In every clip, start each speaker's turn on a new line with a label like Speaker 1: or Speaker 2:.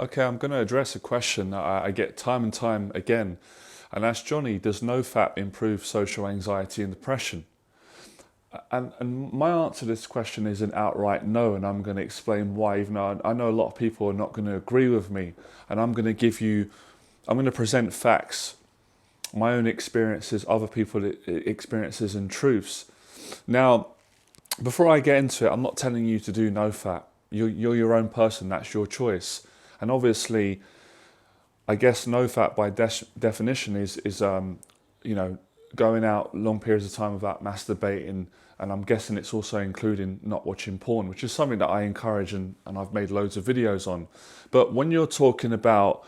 Speaker 1: Okay, I'm going to address a question that I get time and time again, and that's Johnny, does NoFAP improve social anxiety and depression? And my answer to this question is an outright no, and I'm going to explain why, even though I know a lot of people are not going to agree with me, and I'm going to present facts, my own experiences, other people's experiences and truths. Now, before I get into it, I'm not telling you to do NoFap. You're your own person, that's your choice. And obviously, I guess NoFap by definition is going out long periods of time without masturbating, and I'm guessing it's also including not watching porn, which is something that I encourage and I've made loads of videos on. But when you're talking about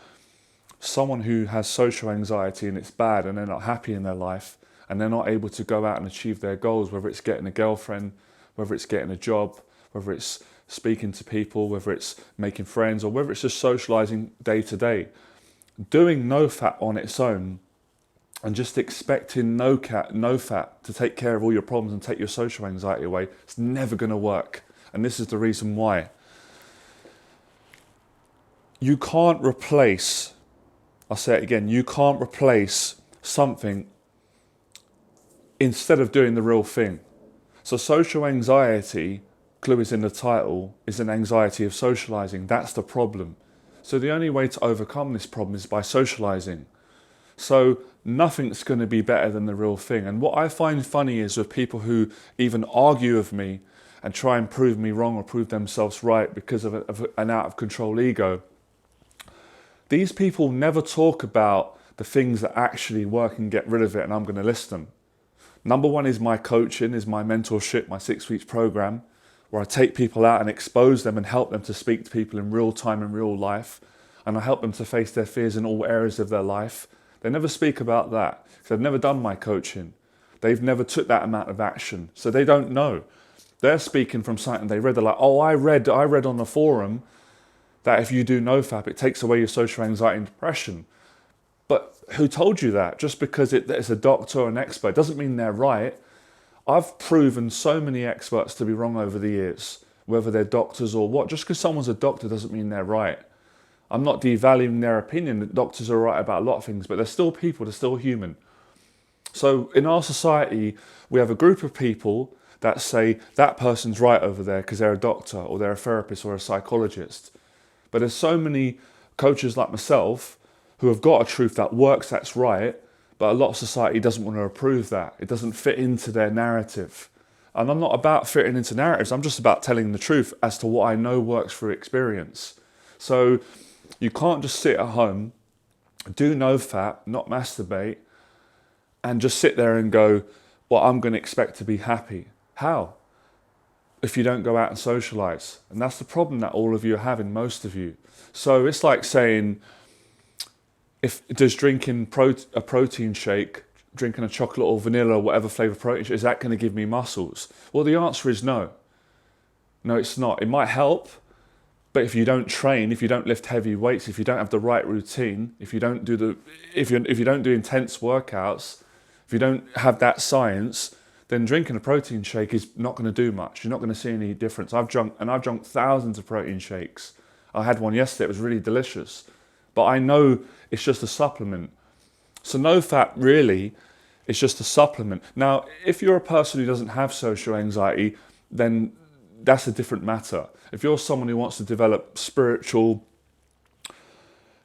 Speaker 1: someone who has social anxiety and it's bad and they're not happy in their life and they're not able to go out and achieve their goals, whether it's getting a girlfriend, whether it's getting a job, whether it's speaking to people, whether it's making friends, or whether it's just socializing day to day, doing NoFap on its own and just expecting NoFap to take care of all your problems and take your social anxiety away, it's never going to work. And this is the reason why. You can't replace, I'll say it again, you can't replace something instead of doing the real thing. So social anxiety, clue is in the title, is an anxiety of socializing. That's the problem. So the only way to overcome this problem is by socializing. So nothing's going to be better than the real thing. And what I find funny is with people who even argue with me and try and prove me wrong or prove themselves right because of an out of control ego. These people never talk about the things that actually work and get rid of it, and I'm going to list them. Number one is my coaching, is my mentorship, my 6 weeks program, where I take people out and expose them and help them to speak to people in real time, in real life. And I help them to face their fears in all areas of their life. They never speak about that because they've never done my coaching. They've never took that amount of action. So they don't know. They're speaking from something they read. They're like, oh, I read on the forum that if you do NoFap, it takes away your social anxiety and depression. But who told you that? Just because it's a doctor or an expert doesn't mean they're right. I've proven so many experts to be wrong over the years, whether they're doctors or what. Just because someone's a doctor doesn't mean they're right. I'm not devaluing their opinion. That doctors are right about a lot of things, but they're still people, they're still human. So in our society, we have a group of people that say that person's right over there because they're a doctor or they're a therapist or a psychologist. But there's so many coaches like myself who have got a truth that works, that's right, but a lot of society doesn't want to approve that. It doesn't fit into their narrative. And I'm not about fitting into narratives, I'm just about telling the truth as to what I know works through experience. So you can't just sit at home, do NoFap, not masturbate, and just sit there and go, well, I'm going to expect to be happy. How? If you don't go out and socialize. And that's the problem that all of you are having, most of you. So it's like saying, does drinking a protein shake, drinking a chocolate or vanilla or whatever flavor protein shake, is that going to give me muscles? Well, the answer is no. No, it's not. It might help, but if you don't train, if you don't lift heavy weights, if you don't have the right routine, if you don't do if you don't do intense workouts, if you don't have that science, then drinking a protein shake is not going to do much. You're not going to see any difference. I've drunk thousands of protein shakes. I had one yesterday. It was really delicious. But I know it's just a supplement. So NoFap really is just a supplement. Now, if you're a person who doesn't have social anxiety, then that's a different matter. If you're someone who wants to develop spiritual,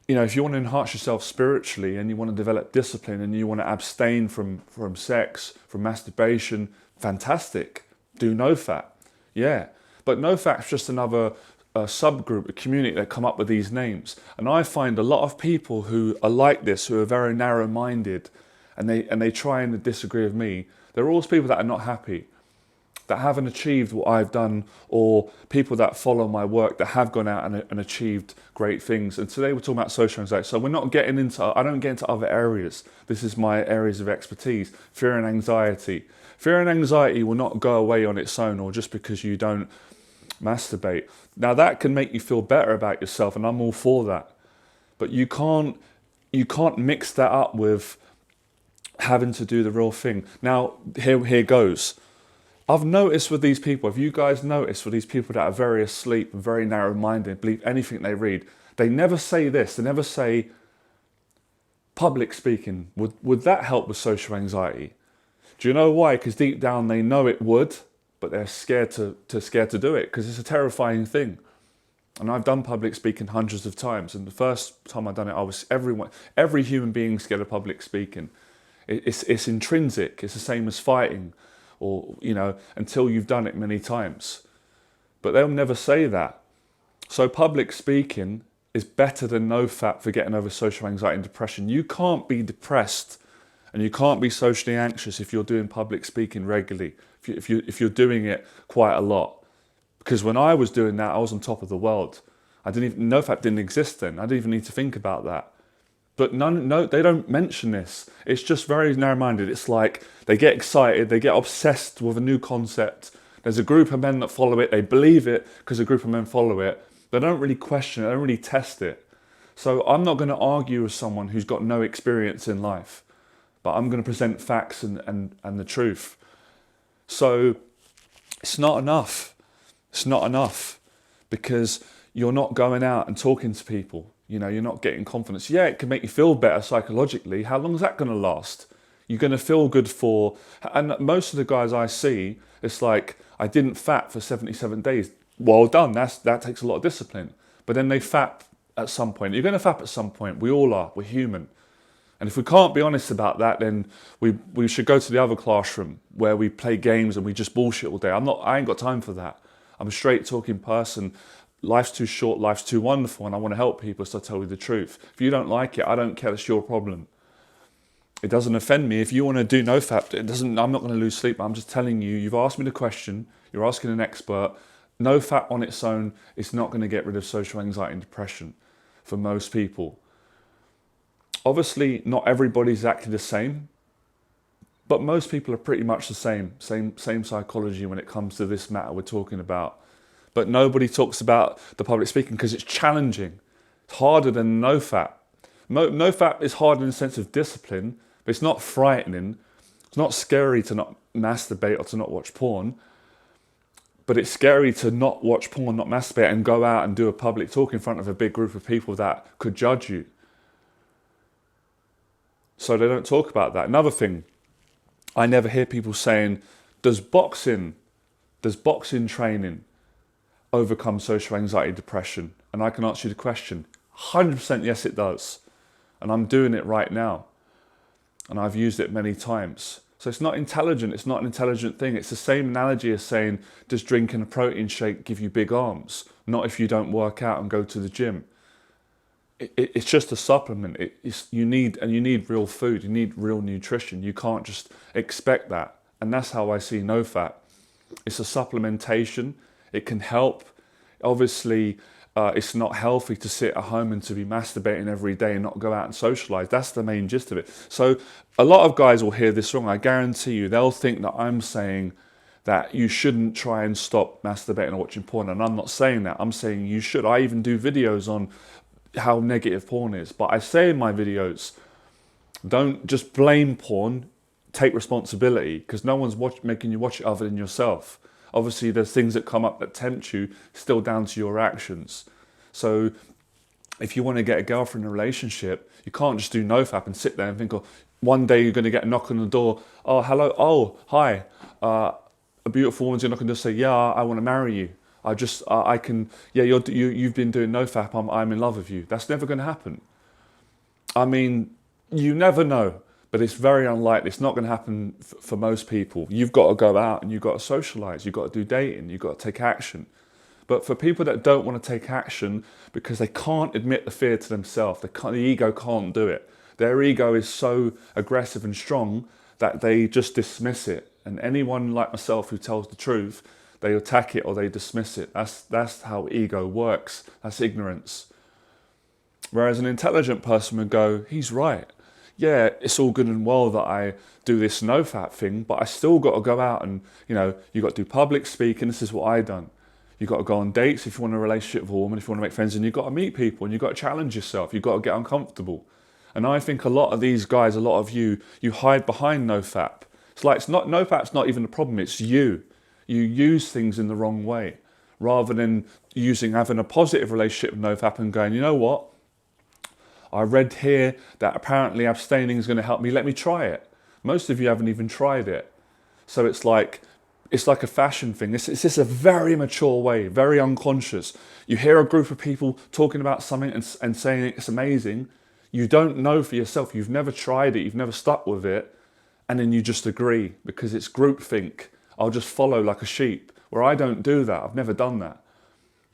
Speaker 1: if you want to enhance yourself spiritually and you want to develop discipline and you want to abstain from sex, from masturbation, fantastic. Do NoFap. Yeah. But NoFap's just another subgroup, a community that come up with these names. And I find a lot of people who are like this, who are very narrow-minded, and they try and disagree with me. They're always people that are not happy, that haven't achieved what I've done, or people that follow my work that have gone out and achieved great things. And today we're talking about social anxiety. So I don't get into other areas. This is my areas of expertise. Fear and anxiety. Fear and anxiety will not go away on its own or just because you don't masturbate. Now that can make you feel better about yourself, and I'm all for that. But you can't mix that up with having to do the real thing. Now here goes. I've noticed with these people, if you guys notice with these people that are very asleep and very narrow-minded, believe anything they read, They never say this. They never say, public speaking, would that help with social anxiety? Do you know why? Because deep down they know it would, but they're scared to do it because it's a terrifying thing. And I've done public speaking hundreds of times. And the first time I done it, every human being's scared of public speaking. It's intrinsic. It's the same as fighting, or, until you've done it many times. But they'll never say that. So public speaking is better than NoFAP for getting over social anxiety and depression. You can't be depressed and you can't be socially anxious if you're doing public speaking regularly, if you're doing it quite a lot. Because when I was doing that, I was on top of the world. NoFAP didn't exist then. I didn't even need to think about that. But they don't mention this. It's just very narrow-minded. It's like they get excited, they get obsessed with a new concept. There's a group of men that follow it, they believe it because a group of men follow it. They don't really question it, they don't really test it. So I'm not going to argue with someone who's got no experience in life, but I'm going to present facts and the truth. So it's not enough. It's not enough because you're not going out and talking to people. You're not getting confidence. Yeah, it can make you feel better psychologically. How long is that going to last? You're going to feel good and most of the guys I see, it's like, I didn't fap for 77 days. Well done, that takes a lot of discipline. But then they fap at some point. You're going to fap at some point. We all are. We're human. And if we can't be honest about that, then we should go to the other classroom where we play games and we just bullshit all day. I ain't got time for that. I'm a straight talking person. Life's too short, life's too wonderful, and I want to help people, so I tell you the truth. If you don't like it, I don't care, it's your problem. It doesn't offend me. If you want to do NoFAP, I'm not going to lose sleep. I'm just telling you, you've asked me the question, you're asking an expert. NoFAP on its own is not going to get rid of social anxiety and depression for most people. Obviously, not everybody's exactly the same, but most people are pretty much the same psychology when it comes to this matter we're talking about. But nobody talks about the public speaking because it's challenging. It's harder than NoFAP. NoFAP is hard in the sense of discipline, but it's not frightening. It's not scary to not masturbate or to not watch porn. But it's scary to not watch porn, not masturbate, and go out and do a public talk in front of a big group of people that could judge you. So they don't talk about that. Another thing, I never hear people saying, does boxing training overcome social anxiety, depression? And I can answer you the question, 100% yes it does. And I'm doing it right now. And I've used it many times. So it's not intelligent, it's not an intelligent thing. It's the same analogy as saying, does drinking a protein shake give you big arms? Not if you don't work out and go to the gym. It's just a supplement. You need real food, you need real nutrition. You can't just expect that. And that's how I see NoFAP. It's a supplementation. It can help. Obviously, it's not healthy to sit at home and to be masturbating every day and not go out and socialise. That's the main gist of it. So a lot of guys will hear this wrong. I guarantee you, they'll think that I'm saying that you shouldn't try and stop masturbating or watching porn. And I'm not saying that. I'm saying you should. I even do videos on how negative porn is. But I say in my videos, don't just blame porn. Take responsibility, because no one's making you watch it other than yourself. Obviously, there's things that come up that tempt you, still down to your actions. So if you want to get a girlfriend in a relationship, you can't just do NoFAP and sit there and think, oh, one day you're going to get a knock on the door. Oh, hello. Oh, hi. A beautiful woman's going to knock on the door and say, yeah, I want to marry you. You've been doing NoFAP. I'm in love with you. That's never going to happen. I mean, you never know. But it's very unlikely. It's not going to happen for most people. You've got to go out and you've got to socialise. You've got to do dating. You've got to take action. But for people that don't want to take action because they can't admit the fear to themselves, the ego can't do it. Their ego is so aggressive and strong that they just dismiss it. And anyone like myself who tells the truth, they attack it or they dismiss it. That's how ego works. That's ignorance. Whereas an intelligent person would go, he's right. Yeah, it's all good and well that I do this NoFAP thing, but I still got to go out and, you got to do public speaking. This is what I done. You got to go on dates if you want a relationship with a woman, if you want to make friends, and you've got to meet people and you've got to challenge yourself. You've got to get uncomfortable. And I think a lot of these guys, a lot of you hide behind NoFAP. It's like NoFAP's not even the problem, it's you. You use things in the wrong way. rather than having a positive relationship with NoFap and going, you know what, I read here that apparently abstaining is going to help me, let me try it. Most of you haven't even tried it. So it's like a fashion thing. It's just a very mature way, very unconscious. You hear a group of people talking about something and saying it's amazing. You don't know for yourself. You've never tried it. You've never stuck with it. And then you just agree because it's groupthink. I'll just follow like a sheep. Where I don't do that. I've never done that.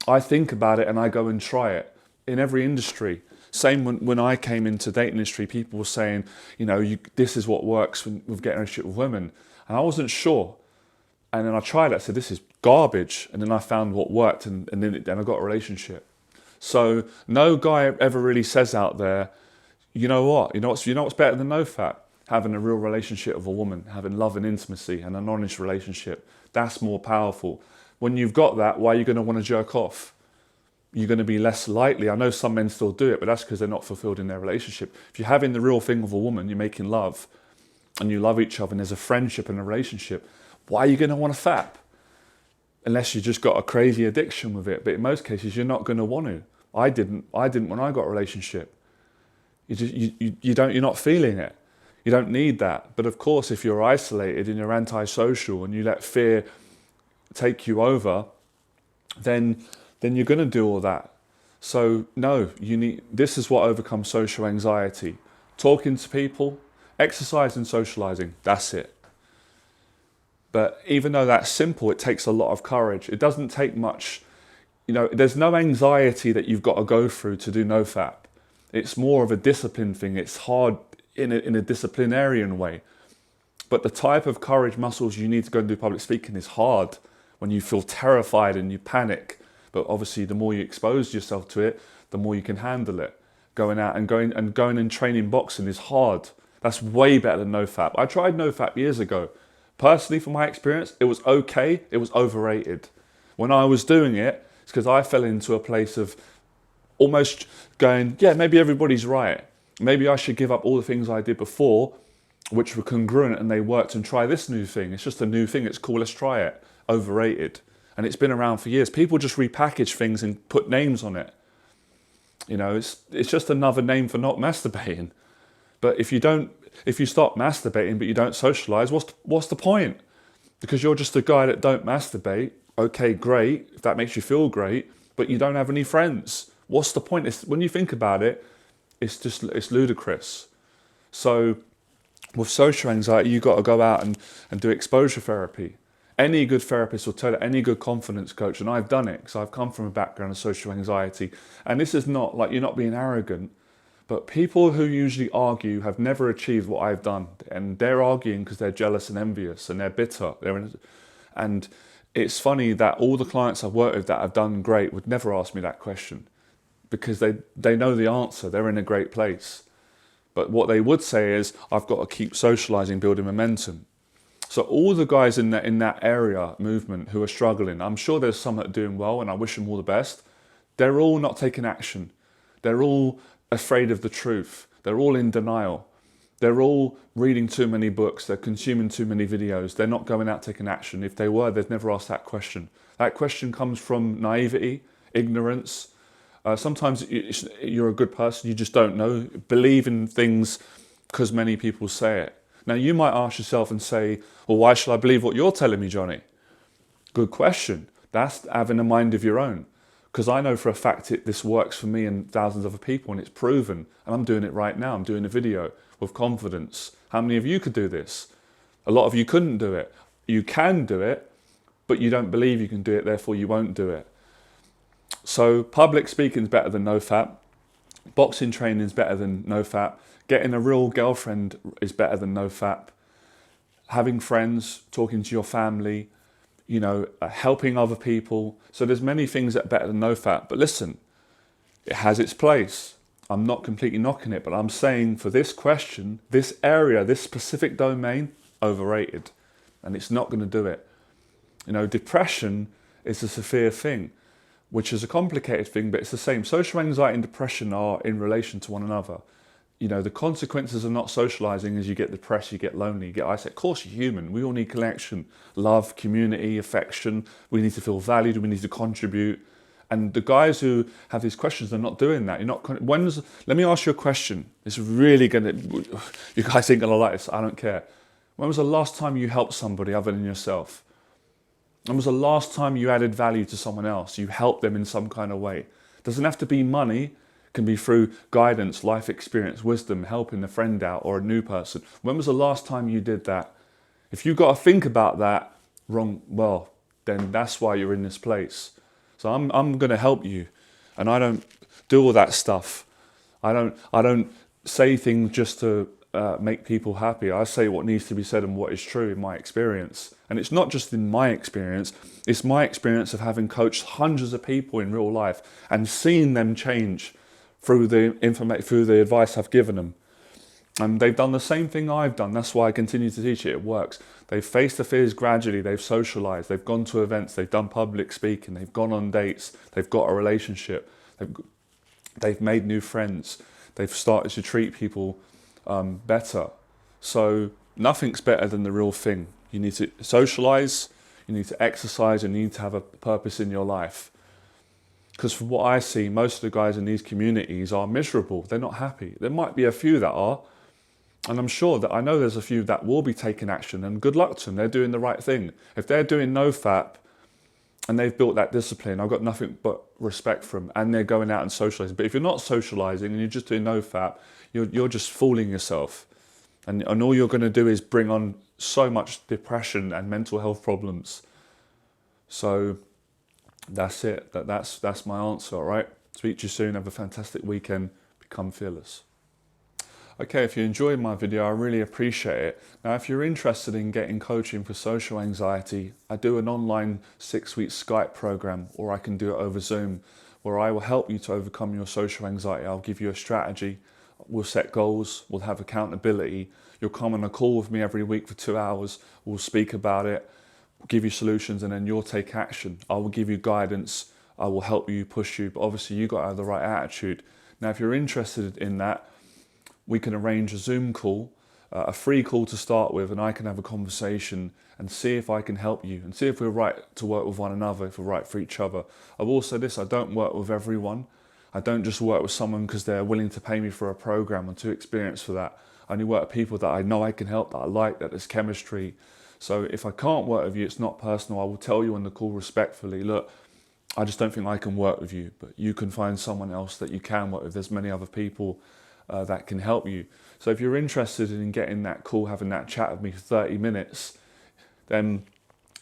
Speaker 1: I think about it and I go and try it in every industry. Same when I came into the dating industry, people were saying, this is what works with getting a relationship with women. And I wasn't sure. And then I tried it. I said, this is garbage. And then I found what worked and then I got a relationship. So no guy ever really says out there, you know what's better than NoFap? Having a real relationship with a woman, having love and intimacy and an honest relationship. That's more powerful. When you've got that, why are you going to want to jerk off? You're going to be less likely. I know some men still do it, but that's because they're not fulfilled in their relationship. If you're having the real thing with a woman, you're making love and you love each other and there's a friendship and a relationship, why are you going to want to fap? Unless you just got a crazy addiction with it. But in most cases, you're not going to want to. I didn't when I got a relationship. You're not feeling it. You don't need that. But of course, if you're isolated and you're antisocial and you let fear take you over, then you're going to do all that. So no, this is what overcomes social anxiety. Talking to people, exercise and socializing, that's it. But even though that's simple, it takes a lot of courage. It doesn't take much, there's no anxiety that you've got to go through to do NoFap. It's more of a discipline thing. It's hard in a disciplinarian way. But the type of courage muscles you need to go and do public speaking is hard when you feel terrified and you panic. But obviously the more you expose yourself to it, the more you can handle it. Going and training boxing is hard. That's way better than NoFap. I tried NoFap years ago. Personally, from my experience, it was okay. It was overrated. When I was doing it, it's because I fell into a place of almost going, yeah, maybe everybody's right. Maybe I should give up all the things I did before, which were congruent and they worked, and try this new thing. It's just a new thing. It's cool. Let's try it. Overrated. And it's been around for years. People just repackage things and put names on it. It's just another name for not masturbating. But if you stop masturbating but you don't socialize, what's the point? Because you're just a guy that don't masturbate. Okay, great, if that makes you feel great, but you don't have any friends. What's the point? When you think about it, it's ludicrous. So with social anxiety, you've got to go out and do exposure therapy. Any good therapist will tell it, any good confidence coach, and I've done it because I've come from a background of social anxiety. And this is not like, you're not being arrogant, but people who usually argue have never achieved what I've done. And they're arguing because they're jealous and envious and they're bitter. And it's funny that all the clients I've worked with that have done great would never ask me that question because they know the answer. They're in a great place. But what they would say is, I've got to keep socializing, building momentum. So all the guys in that area movement who are struggling, I'm sure there's some that are doing well and I wish them all the best. They're all not taking action. They're all afraid of the truth. They're all in denial. They're all reading too many books. They're consuming too many videos. They're not going out taking action. If they were, they'd never ask that question. That question comes from naivety, ignorance. Sometimes you're a good person, you just don't know. Believe in things because many people say it. Now you might ask yourself and say, well, why should I believe what you're telling me, Johnny? Good question. That's having a mind of your own. Because I know for a fact this works for me and thousands of other people and it's proven. And I'm doing it right now. I'm doing a video with confidence. How many of you could do this? A lot of you couldn't do it. You can do it, but you don't believe you can do it, therefore you won't do it. So public speaking is better than NoFap. Boxing training is better than NoFap. Getting a real girlfriend is better than NoFap. Having friends, talking to your family, helping other people. So there's many things that are better than NoFap. But listen, it has its place. I'm not completely knocking it, but I'm saying for this question, this area, this specific domain, overrated. And it's not going to do it. Depression is a severe thing, which is a complicated thing, but it's the same. Social anxiety and depression are in relation to one another. you know, the consequences of not socializing is you get depressed, you get lonely, you get isolated. Of course, you're human. We all need connection, love, community, affection. We need to feel valued. We need to contribute. And the guys who have these questions, they're not doing that. You're not. Let me ask you a question. It's really gonna. You guys ain't gonna like this. I don't care. When was the last time you helped somebody other than yourself? When was the last time you added value to someone else? You helped them in some kind of way. Doesn't have to be money. Can be through guidance, life experience, wisdom, helping a friend out or a new person. When was the last time you did that? If you've got to think about that wrong, well, then that's why you're in this place. So I'm going to help you, and I don't do all that stuff. I don't say things just to make people happy. I say what needs to be said and what is true in my experience. And it's not just in my experience, it's my experience of having coached hundreds of people in real life and seeing them change through the advice I've given them. And they've done the same thing I've done. That's why I continue to teach it. It works. They've faced the fears gradually. They've socialized. They've gone to events. They've done public speaking. They've gone on dates. They've got a relationship. They've made new friends. They've started to treat people better. So nothing's better than the real thing. You need to socialize. You need to exercise. And you need to have a purpose in your life. Because from what I see, most of the guys in these communities are miserable. They're not happy. There might be a few that are. And I'm sure that I know there's a few that will be taking action, and good luck to them. They're doing the right thing. If they're doing NoFAP and they've built that discipline, I've got nothing but respect for them, and they're going out and socializing. But if you're not socializing and you're just doing NoFAP, you're just fooling yourself. And all you're going to do is bring on so much depression and mental health problems. So that's it. That's my answer, all right? Speak to you soon. Have a fantastic weekend. Become fearless. Okay, if you enjoyed my video, I really appreciate it. Now, if you're interested in getting coaching for social anxiety, I do an online 6-week Skype program, or I can do it over Zoom, where I will help you to overcome your social anxiety. I'll give you a strategy. We'll set goals. We'll have accountability. You'll come on a call with me every week for 2 hours. We'll speak about it, give you solutions, and then you'll take action. I will give you guidance. I will help you, push you, but obviously you've got to have the right attitude. Now, if you're interested in that, we can arrange a Zoom call, a free call to start with, and I can have a conversation and see if I can help you and see if we're right to work with one another, if we're right for each other. I will say this, I don't work with everyone. I don't just work with someone because they're willing to pay me for a program. I'm too experienced for that. I only work with people that I know I can help, that I like, that there's chemistry. So if I can't work with you, it's not personal. I will tell you on the call respectfully, look, I just don't think I can work with you, but you can find someone else that you can work with. There's many other people that can help you. So if you're interested in getting that call, having that chat with me for 30 minutes, then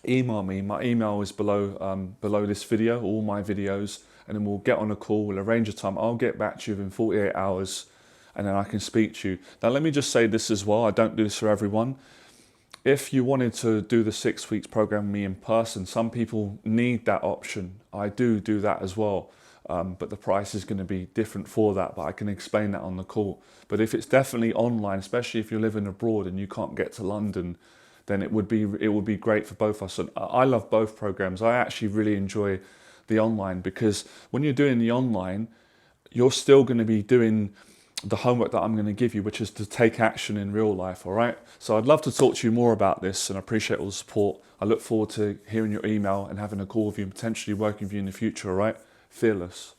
Speaker 1: email me. My email is below this video, all my videos, and then we'll get on a call, we'll arrange a time. I'll get back to you within 48 hours, and then I can speak to you. Now, let me just say this as well. I don't do this for everyone. If you wanted to do the 6 weeks program with me in person, some people need that option. I do that as well. But the price is going to be different for that, but I can explain that on the call. But if it's definitely online, especially if you're living abroad and you can't get to London, then it would be great for both of us. And I love both programs. I actually really enjoy the online, because when you're doing the online, you're still going to be doing the homework that I'm going to give you, which is to take action in real life, all right? So I'd love to talk to you more about this, and I appreciate all the support. I look forward to hearing your email and having a call with you and potentially working with you in the future, all right? Fearless.